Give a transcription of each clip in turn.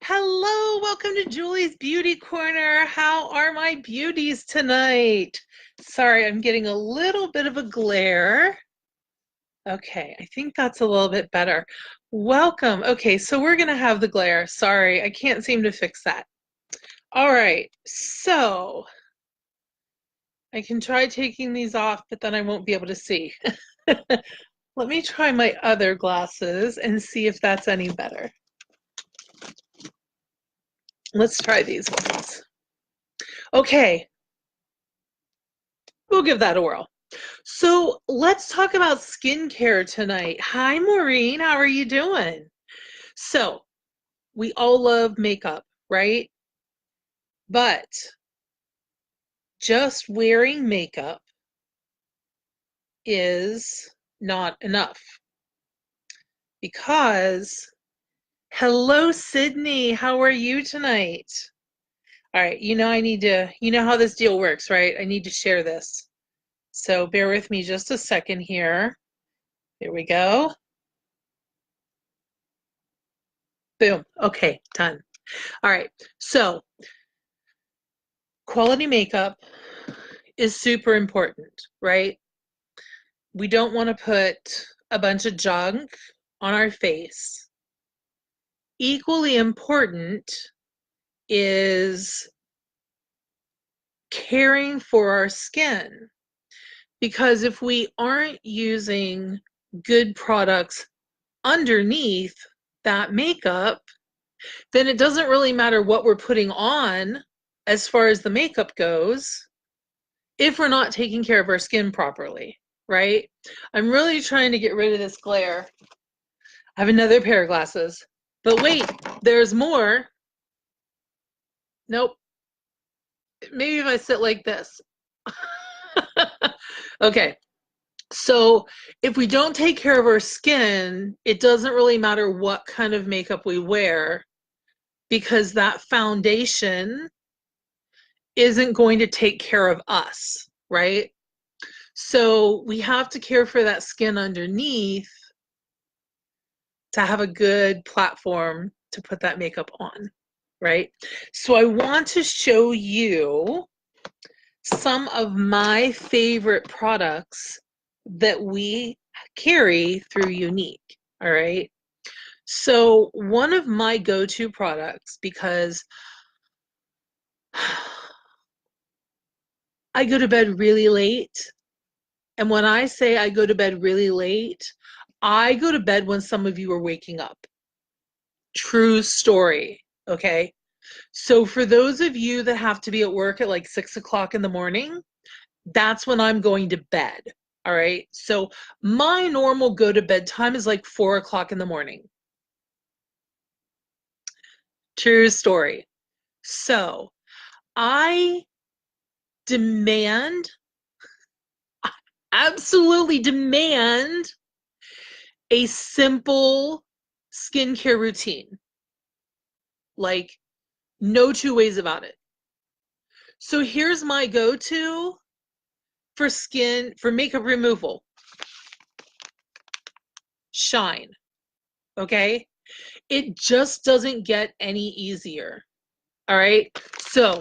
Hello, welcome to Julie's Beauty Corner. How are my beauties tonight? Sorry, I'm getting a little bit of a glare. Okay, I think that's a little bit better. Welcome. Okay, so we're going to have the glare. Sorry, I can't seem to fix that. All right, so I can try taking these off, but then I won't be able to see. Let me try my other glasses and see if that's any better. Let's try these ones. Okay, we'll give that a whirl. So let's talk about skincare tonight. Hi, Maureen. How are you doing? So we all love makeup, right? But just wearing makeup is not enough because, hello, Sydney. How are you tonight? All right, you know how this deal works, right? I need to share this. So bear with me just a second here. Here we go. Boom. Okay, done. All right. So quality makeup is super important, right? We don't want to put a bunch of junk on our face. Equally important is caring for our skin, because if we aren't using good products underneath that makeup, then it doesn't really matter what we're putting on as far as the makeup goes if we're not taking care of our skin properly, right? I'm really trying to get rid of this glare. I have another pair of glasses. But wait, there's more. Nope. Maybe if I sit like this. Okay. So if we don't take care of our skin, it doesn't really matter what kind of makeup we wear, because that foundation isn't going to take care of us, right? So we have to care for that skin underneath to have a good platform to put that makeup on, right? So I want to show you some of my favorite products that we carry through Younique, all right? So one of my go-to products, because I go to bed really late, and when I say I go to bed really late, I go to bed when some of you are waking up. True story, okay? So for those of you that have to be at work at like 6 o'clock in the morning, that's when I'm going to bed. All right. So my normal go to bed time is like 4 o'clock in the morning. True story. So I demand, absolutely demand a simple skincare routine. Like, no two ways about it. So here's my go to for makeup removal: Shine. Okay. It just doesn't get any easier. All right. So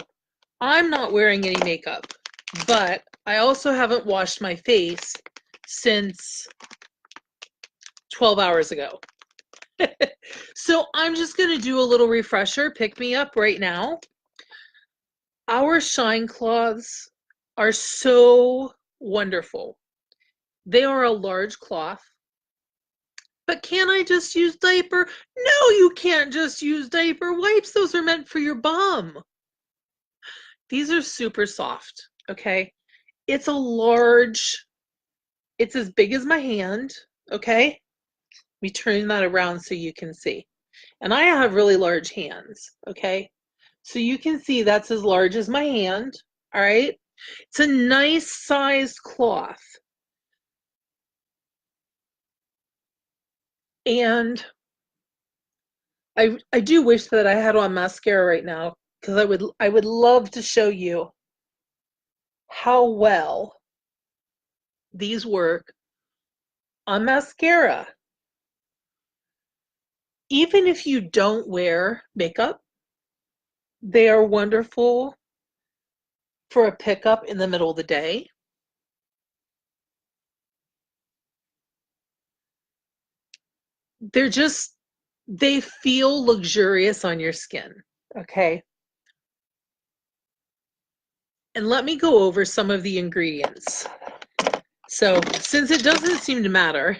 I'm not wearing any makeup, but I also haven't washed my face since 12 hours ago. So I'm just going to do a little refresher, pick me up right now. Our Shine cloths are so wonderful. They are a large cloth. But can I just use diaper? No, you can't just use diaper wipes. Those are meant for your bum. These are super soft, okay? It's a large, it's as big as my hand, okay? Let me turn that around so you can see. And I have really large hands, okay? So you can see that's as large as my hand, all right? It's a nice sized cloth. And I do wish that I had on mascara right now, because I would love to show you how well these work on mascara. Even if you don't wear makeup, they are wonderful for a pickup in the middle of the day. They're just, they feel luxurious on your skin. Okay. And let me go over some of the ingredients. So, since it doesn't seem to matter,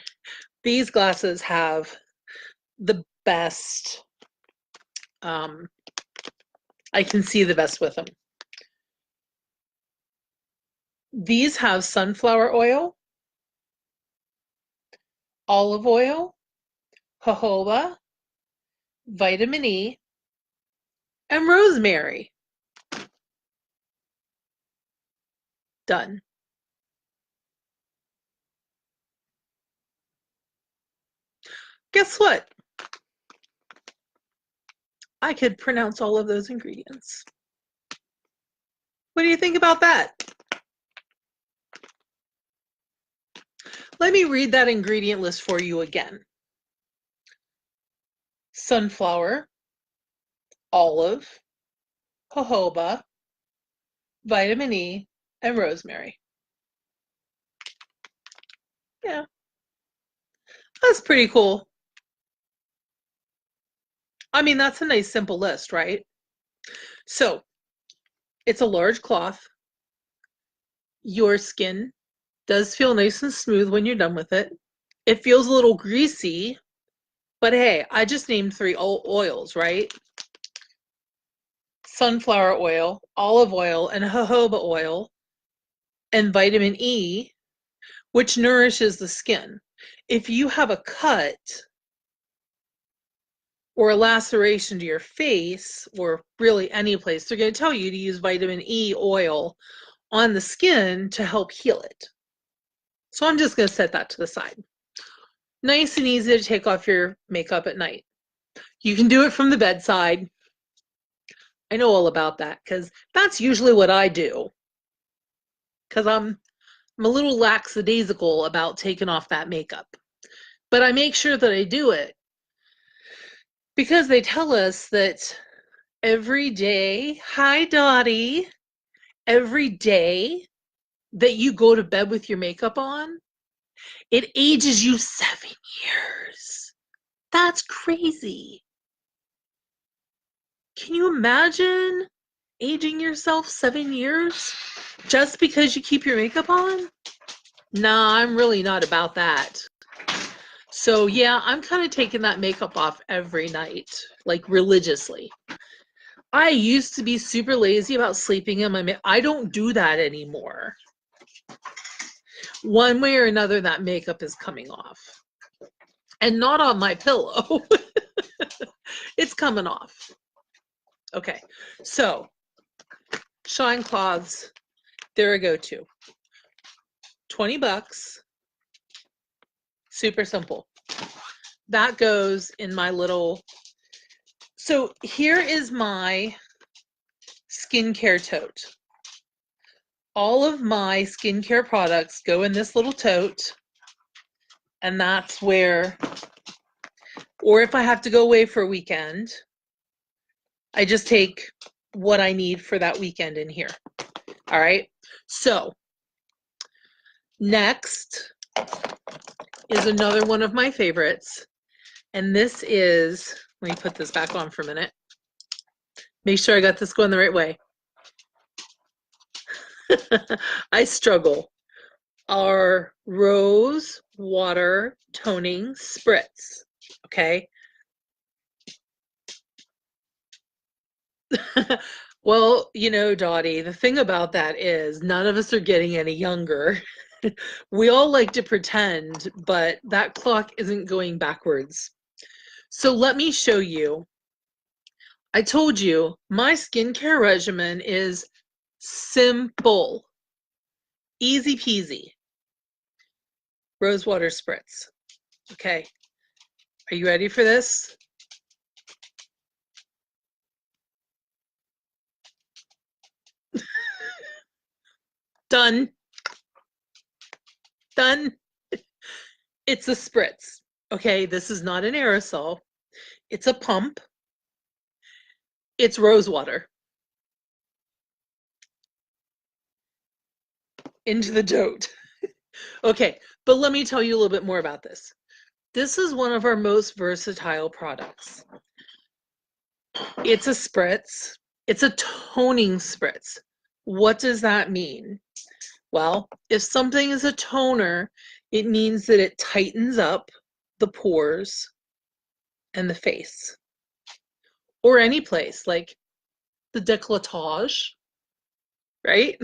these glasses have the best, I can see the best with them. These have sunflower oil, olive oil, jojoba, vitamin E, and rosemary. Done. Guess what? I could pronounce all of those ingredients. What do you think about that? Let me read that ingredient list for you again. Sunflower, olive, jojoba, vitamin E, and rosemary. Yeah, that's pretty cool. I mean, that's a nice simple list, right? So, it's a large cloth. Your skin does feel nice and smooth when you're done with it. It feels a little greasy, but hey, I just named 3 oils, right? Sunflower oil, olive oil, and jojoba oil, and vitamin E, which nourishes the skin. If you have a cut or a laceration to your face, or really any place, they're going to tell you to use vitamin E oil on the skin to help heal it. So I'm just going to set that to the side. Nice and easy to take off your makeup at night. You can do it from the bedside. I know all about that because that's usually what I do. Because I'm a little lackadaisical about taking off that makeup. But I make sure that I do it because they tell us that every day, hi Dottie, every day that you go to bed with your makeup on, it ages you 7 years. That's crazy. Can you imagine aging yourself 7 years just because you keep your makeup on? Nah, I'm really not about that. So yeah, I'm kind of taking that makeup off every night, like religiously. I used to be super lazy about sleeping in my makeup. I don't do that anymore. One way or another, that makeup is coming off. And not on my pillow. It's coming off. Okay, so shine cloths, they're a go-to. 20 bucks, super simple. That goes in my little, so here is my skincare tote. All of my skincare products go in this little tote, and that's where, or if I have to go away for a weekend, I just take what I need for that weekend in here. All right, so next is another one of my favorites, and this is, let me put this back on for a minute. Make sure I got this going the right way. I struggle. Our rose water toning spritz. Okay. Well, you know, Dottie, the thing about that is none of us are getting any younger. We all like to pretend, but that clock isn't going backwards. So let me show you. I told you my skincare regimen is simple, easy peasy. Rose water spritz. Okay. Are you ready for this? Done. Done. It's a spritz. Okay, this is not an aerosol. It's a pump. It's rose water. Into the dote. Okay, but let me tell you a little bit more about this. This is one of our most versatile products. It's a spritz. It's a toning spritz. What does that mean? Well, if something is a toner, it means that it tightens up the pores and the face. Or any place, like the décolletage, right?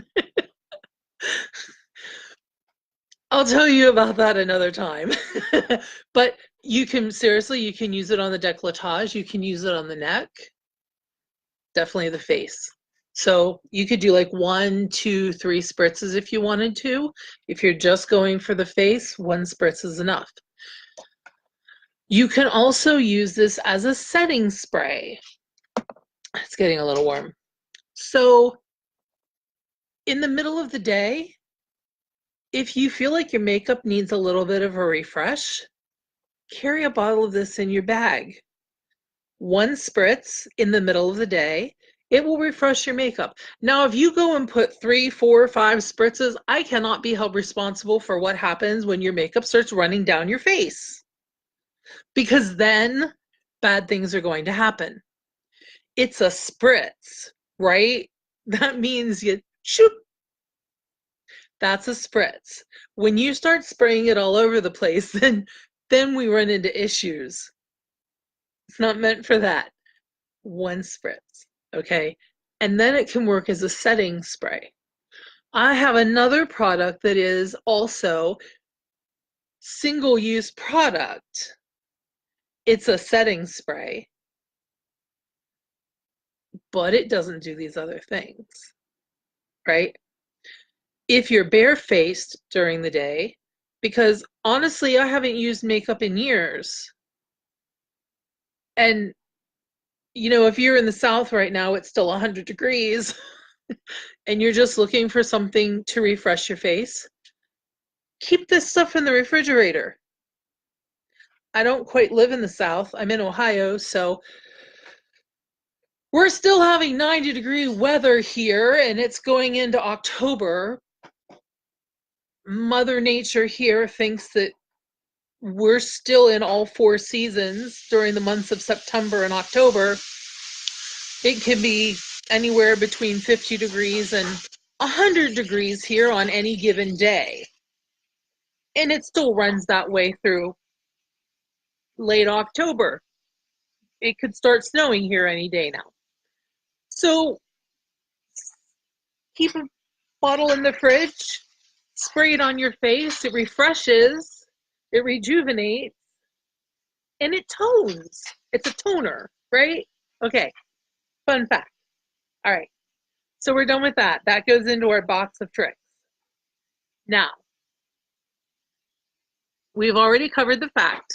I'll tell you about that another time. But you can, seriously, you can use it on the décolletage, you can use it on the neck, definitely the face. So you could do like 1, 2, 3 spritzes if you wanted to. If you're just going for the face, 1 spritz is enough. You can also use this as a setting spray. It's getting a little warm. So in the middle of the day, if you feel like your makeup needs a little bit of a refresh, carry a bottle of this in your bag. 1 spritz in the middle of the day, it will refresh your makeup. Now, if you go and put 3, 4, 5 spritzes, I cannot be held responsible for what happens when your makeup starts running down your face, because then bad things are going to happen. It's a spritz, right? That means you shoot. That's a spritz. When you start spraying it all over the place, then we run into issues. It's not meant for that. 1 spritz, okay? And then it can work as a setting spray. I have another product that is also single-use product. It's a setting spray, but it doesn't do these other things, right? If you're barefaced during the day, because honestly, I haven't used makeup in years. And, you know, if you're in the South right now, it's still 100 degrees and you're just looking for something to refresh your face, keep this stuff in the refrigerator. I don't quite live in the South. I'm in Ohio, so we're still having 90-degree weather here, and it's going into October. Mother Nature here thinks that we're still in all 4 seasons during the months of September and October. It can be anywhere between 50 degrees and 100 degrees here on any given day. And it still runs that way through late October. It could start snowing here any day now. So keep a bottle in the fridge, spray it on your face, it refreshes, it rejuvenates, and it tones. It's a toner, right? Okay, fun fact. All right, so we're done with that. That goes into our box of tricks. Now, we've already covered the fact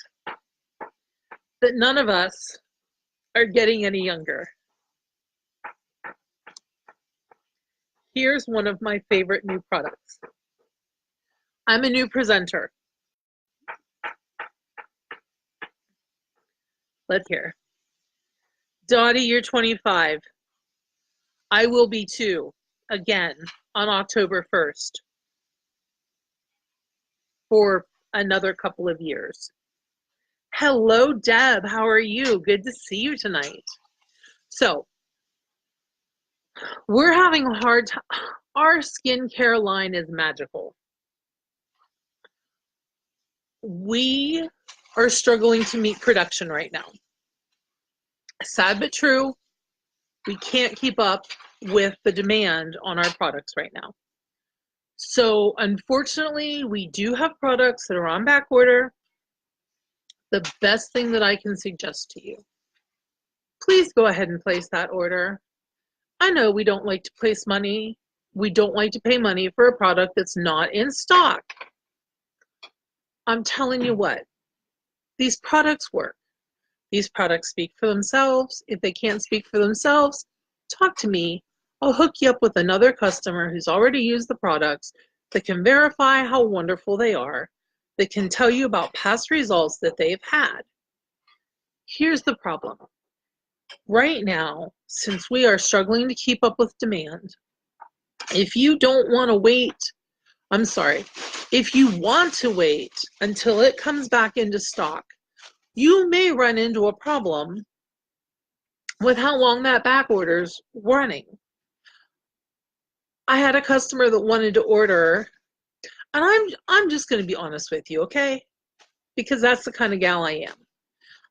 that none of us are getting any younger. Here's one of my favorite new products. I'm a new presenter. Let's hear. Dottie, you're 25. I will be too, again, on October 1st for another couple of years. Hello, Deb. How are you? Good to see you tonight. So, we're having a hard time. Our skincare line is magical. We are struggling to meet production right now. Sad but true, we can't keep up with the demand on our products right now. So unfortunately, we do have products that are on back order. The best thing that I can suggest to you, please go ahead and place that order. I know we don't like to place money. We don't like to pay money for a product that's not in stock. I'm telling you what, these products work. These products speak for themselves. If they can't speak for themselves, talk to me. I'll hook you up with another customer who's already used the products that can verify how wonderful they are, that can tell you about past results that they've had. Here's the problem. Right now, since we are struggling to keep up with demand, if you don't want to wait, I'm sorry, if you want to wait until it comes back into stock, you may run into a problem with how long that back order's running. I had a customer that wanted to order, and I'm just going to be honest with you, okay? Because that's the kind of gal I am.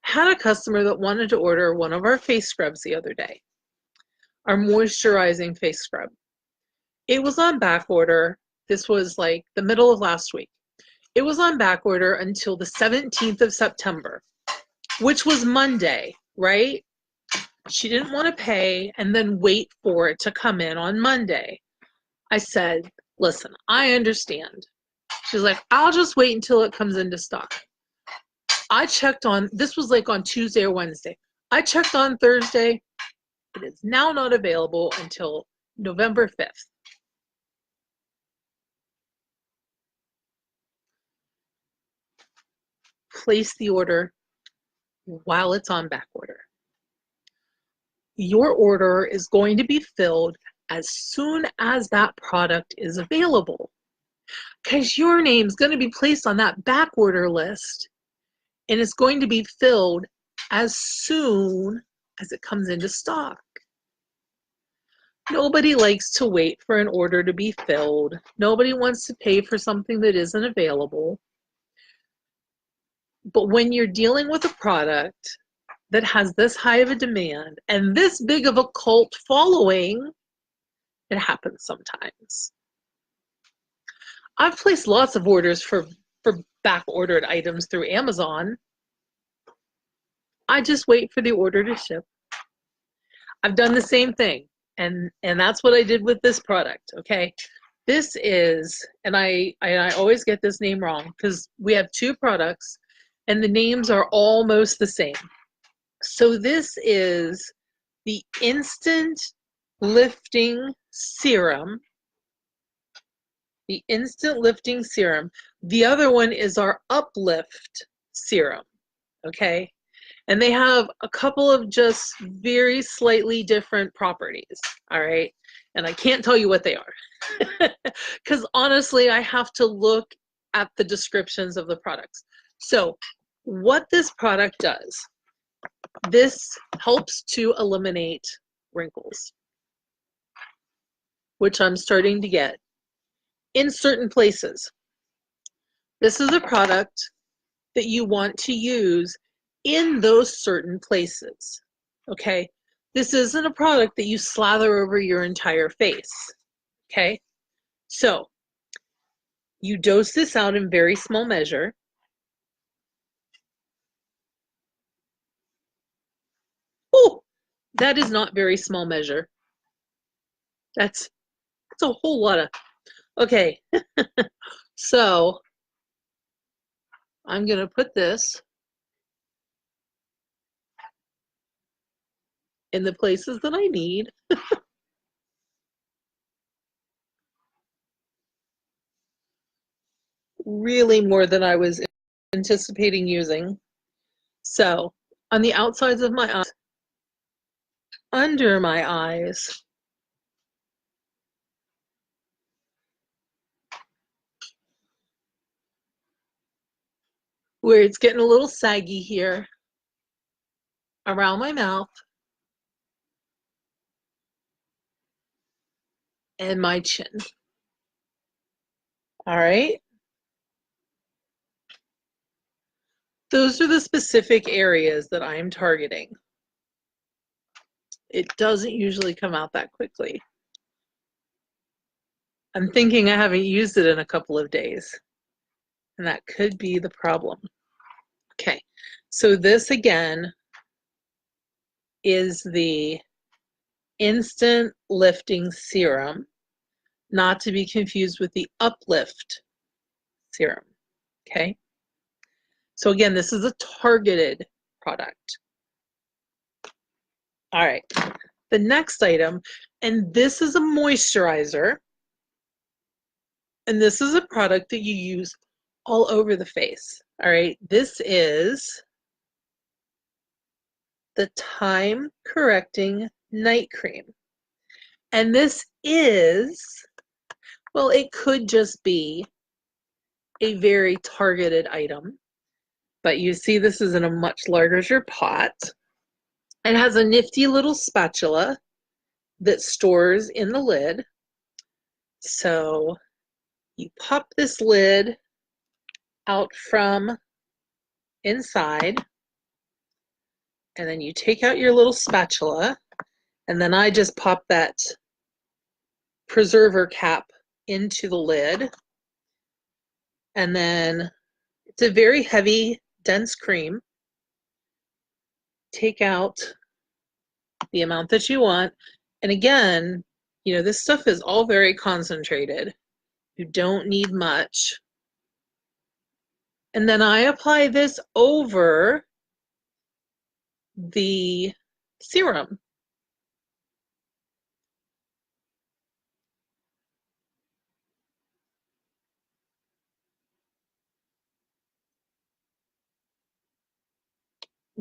I had a customer that wanted to order one of our face scrubs the other day, our moisturizing face scrub. It was on back order. This was like the middle of last week. It was on back order until the 17th of September, which was Monday, right? She didn't want to pay and then wait for it to come in on Monday. I said, listen, I understand. She's like, I'll just wait until it comes into stock. I checked on, this was like on Tuesday or Wednesday. I checked on Thursday. It is now not available until November 5th. Place the order while it's on back order. Your order is going to be filled as soon as that product is available, because your name's going to be placed on that back order list, and it's going to be filled as soon as it comes into stock. Nobody likes to wait for an order to be filled. Nobody wants to pay for something that isn't available. But when you're dealing with a product that has this high of a demand and this big of a cult following, it happens sometimes. I've placed lots of orders for back ordered items through Amazon. I just wait for the order to ship. I've done the same thing, and that's what I did with this product. Okay, this is, and I always get this name wrong because we have two products and the names are almost the same. So this is the Instant Lifting Serum. The Instant Lifting Serum. The other one is our Uplift Serum. Okay, and they have a couple of just very slightly different properties. All right, and I can't tell you what they are because honestly I have to look at the descriptions of the products. So what this product does, this helps to eliminate wrinkles, which I'm starting to get in certain places. This is a product that you want to use in those certain places, okay? This isn't a product that you slather over your entire face, okay? So you dose this out in very small measure. Oh, that is not very small measure. That's a whole lot of, okay. So I'm gonna put this in the places that I need. Really more than I was anticipating using. So on the outsides of my eyes, under my eyes, where it's getting a little saggy here, around my mouth, and my chin. All right. Those are the specific areas that I'm targeting. It doesn't usually come out that quickly. I'm thinking I haven't used it in a couple of days, and that could be the problem. Okay, so this again is the Instant Lifting Serum, not to be confused with the Uplift Serum, okay? So again, this is a targeted product. All right, the next item, and this is a moisturizer, and this is a product that you use all over the face. All right, this is the time correcting night cream. And this is, well, it could just be a very targeted item, but you see this is in a much larger pot. It has a nifty little spatula that stores in the lid. So you pop this lid out from inside, and then you take out your little spatula, and then I just pop that preserver cap into the lid. And then it's a very heavy, dense cream. Take out the amount that you want. And again, you know, this stuff is all very concentrated. You don't need much. And then I apply this over the serum.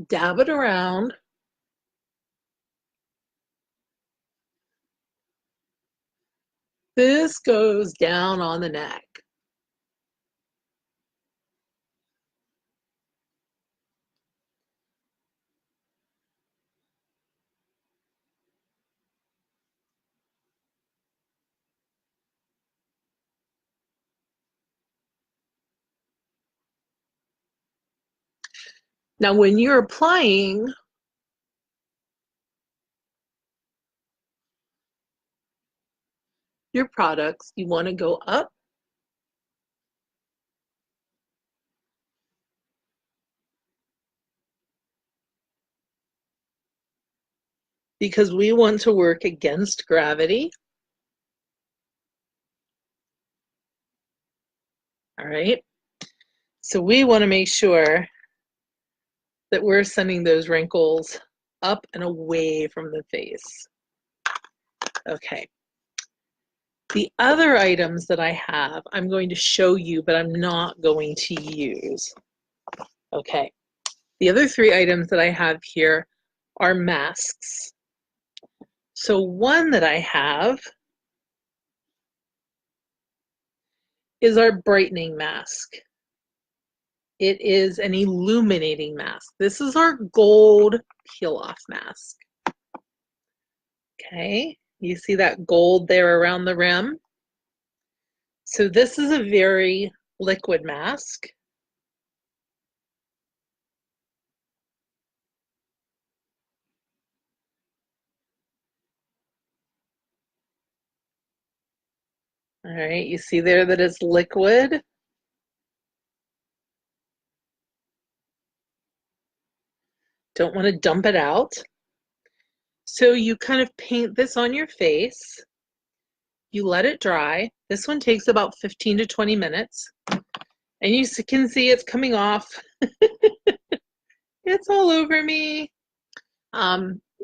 Dab it around. This goes down on the neck. Now, when you're applying your products, you want to go up because we want to work against gravity. All right. So we want to make sure that we're sending those wrinkles up and away from the face. Okay. The other items that I have, I'm going to show you, but I'm not going to use. Okay. The other three items that I have here are masks. So one that I have is our brightening mask. It is an illuminating mask. This is our gold peel-off mask. Okay, you see that gold there around the rim? So this is a very liquid mask. All right, you see there that it's liquid. Don't want to dump it out. So you kind of paint this on your face. You let it dry. This one takes about 15 to 20 minutes. And you can see it's coming off. It's all over me.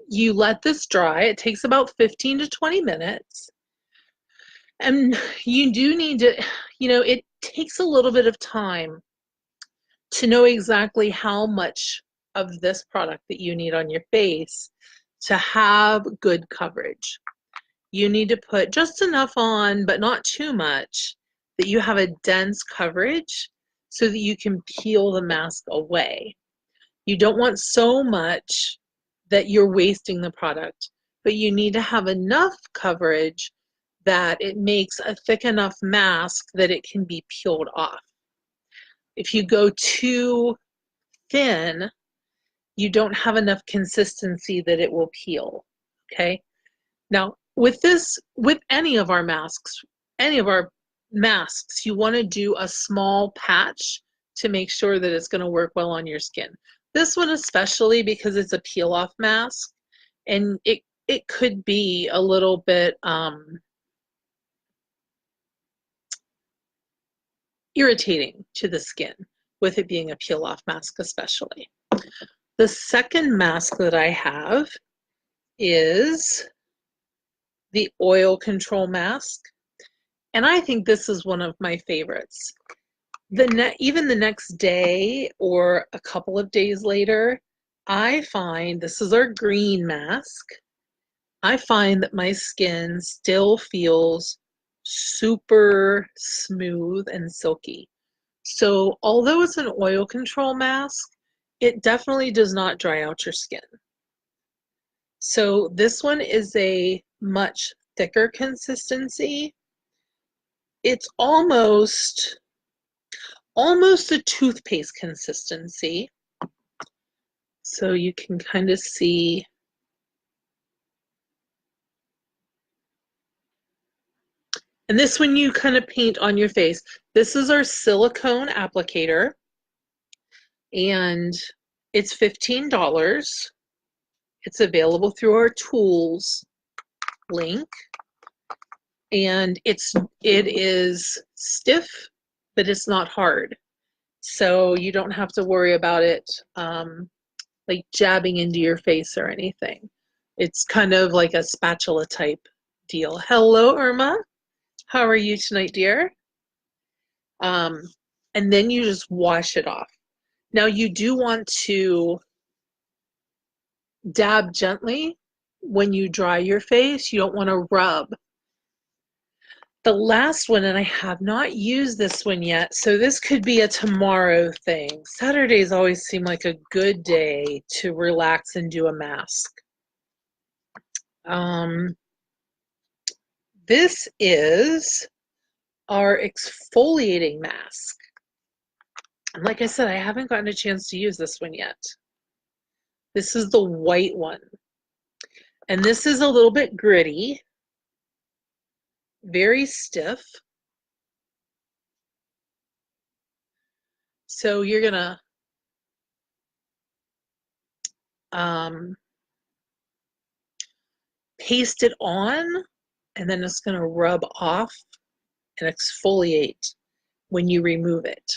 You let this dry. It takes about 15 to 20 minutes. And you do need to, you know, it takes a little bit of time to know exactly how much of this product that you need on your face to have good coverage. You need to put just enough on, but not too much, that you have a dense coverage so that you can peel the mask away. You don't want so much that you're wasting the product, but you need to have enough coverage that it makes a thick enough mask that it can be peeled off. If you go too thin, you don't have enough consistency that it will peel, okay? Now, with any of our masks, you want to do a small patch to make sure that it's going to work well on your skin. This one especially because it's a peel-off mask, and it could be a little bit irritating to the skin with it being a peel-off mask especially. The second mask that I have is the oil control mask, and I think this is one of my favorites. Even the next day or a couple of days later, I find this is our green mask. I find that my skin still feels super smooth and silky. So, although it's an oil control mask, it definitely does not dry out your skin. So, this one is a much thicker consistency. It's almost a toothpaste consistency. So you can kind of see. And this one you kind of paint on your face. This is our silicone applicator, and it's $15. It's available through our tools link, and it is stiff, but it's not hard. So you don't have to worry about it like jabbing into your face or anything. It's kind of like a spatula type deal. Hello, Irma. How are you tonight, dear? And then you just wash it off. Now you do want to dab gently when you dry your face. You don't want to rub. The last one, and I have not used this one yet, so this could be a tomorrow thing. Saturdays always seem like a good day to relax and do a mask. This is our exfoliating mask. And like I said, I haven't gotten a chance to use this one yet. This is the white one. And this is a little bit gritty, very stiff. So you're gonna paste it on, and then it's gonna rub off and exfoliate when you remove it.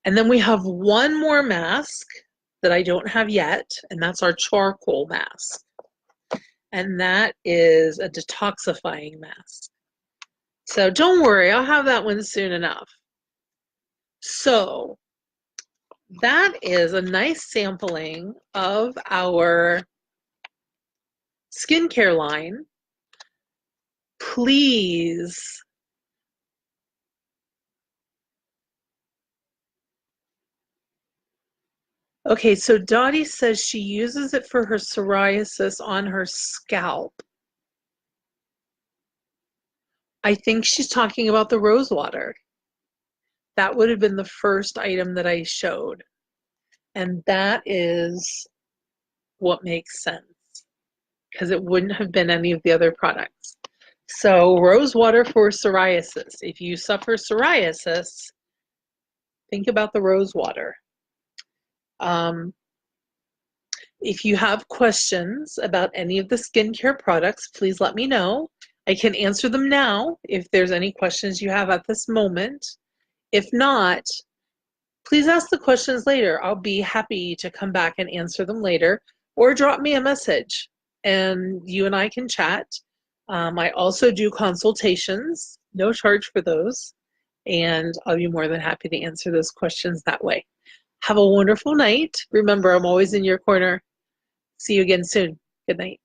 And then we have one more mask that I don't have yet, and that's our charcoal mask. And that is a detoxifying mask. So don't worry, I'll have that one soon enough. So that is a nice sampling of our skincare line. Please okay, so Dottie says she uses it for her psoriasis on her scalp. I think she's talking about the rose water. That would have been the first item that I showed. And that is what makes sense, because it wouldn't have been any of the other products. So rose water for psoriasis. If you suffer psoriasis, think about the rose water. If you have questions about any of the skincare products, please let me know. I can answer them now if there's any questions you have at this moment. If not, please ask the questions later. I'll be happy to come back and answer them later, or drop me a message and you and I can chat. I also do consultations, no charge for those, and I'll be more than happy to answer those questions that way. Have a wonderful night. Remember, I'm always in your corner. See you again soon. Good night.